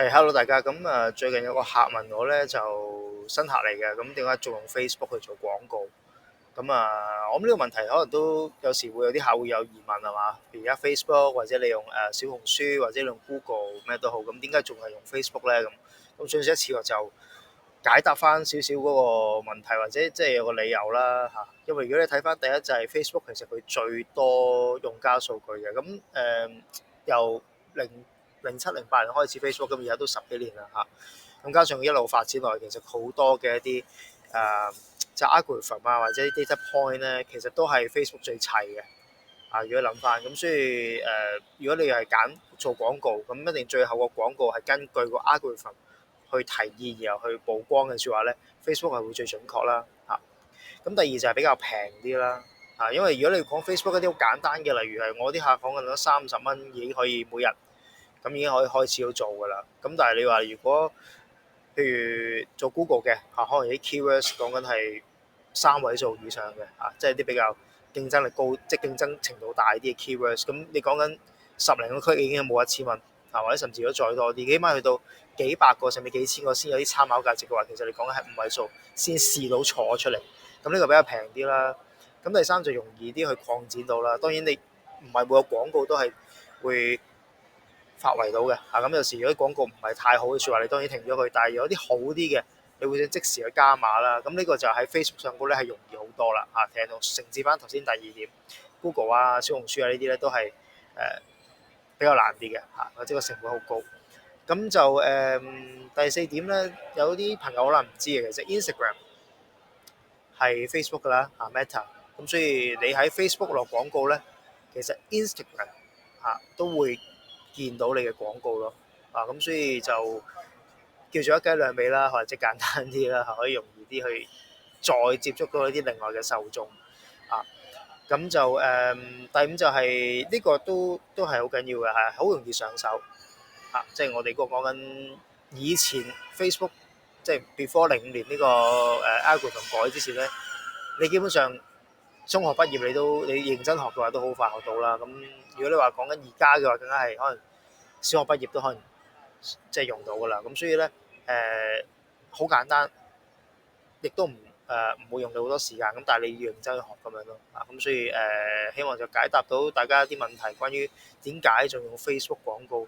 係，hello 大家。最近有個客問我咧，就新客嚟嘅，咁點解仲用 Facebook 去做廣告？我諗呢個問題可能都有時會有啲客戶有疑問係嘛？譬如而家 Facebook 或者你用小紅書或者你用 Google 咩都好，咁點解仲係用 Facebook 咧？咁所以一次我就解答翻少少嗰個問題，或者即係有個理由啦嚇。因為如果你睇翻第一就係 Facebook，其實佢最多用家數據嘅，由07、08年開始 Facebook，咁而家都十幾年啦嚇。咁加上佢一路發展落嚟，其實好多嘅一啲就 algorithm 啊或者 data point 咧，其實都係 Facebook 最砌嘅。如果諗翻咁，所以如果你係揀做廣告，咁一定最後個廣告係根據個 algorithm 去提議，然後去曝光嘅説話咧，Facebook 係會最準確啦嚇。咁第二就係比較平啲啦因為如果你講 Facebook 一啲好簡單嘅，例如係我啲客講緊咗30蚊已經可以每日咁已經可以開始到做㗎啦。咁但係你話如果譬如做 Google 嘅可能啲 keywords 講緊係3位數以上嘅即係啲比較競爭力高，即係競爭程度大啲嘅 keywords。咁你講緊10零個區已經冇1000蚊或者甚至如果再多啲，起碼去到幾百個甚至幾千個先有啲參考價值嘅話，其實你講緊係5位數先試到錯出嚟。咁呢個比較平啲啦。咁第三就容易啲去擴展到啦。當然你唔係每個廣告都係會發圍到嘅咁有時如果廣告唔係太好嘅説話，你當然停咗佢。但係有啲好啲嘅，你會想即時去加碼啦。咁呢個就喺 Facebook 上高咧係容易好多啦其實同承接翻頭先第二點 Google 小紅書呢啲咧都係比較難啲嘅或者個成本好高。咁就第四點咧，有啲朋友可能唔知嘅，其實 Instagram 係 Facebook 噶啦Meta。咁所以你喺 Facebook 落廣告咧，其實 Instagram 都會見到你嘅廣告咯咁所以就叫做一雞兩味啦，或者簡單啲啦可以容易啲去再接觸到一啲另外嘅受眾咁就第五就係呢個都係好緊要嘅，係好容易上手即係我哋講緊以前 Facebook 即係 before 05年呢個algorithm 改之前咧，你基本上中學畢業你認真學嘅話都好快學到啦。咁如果你話講緊而家嘅話，更加係可能小學畢業都可能即係用到噶啦。咁所以咧好簡單，亦都唔會用到好多時間。咁但係你要認真去學咁樣咯咁所以希望就解答到大家一啲問題，關於點解仲用 Facebook 廣告。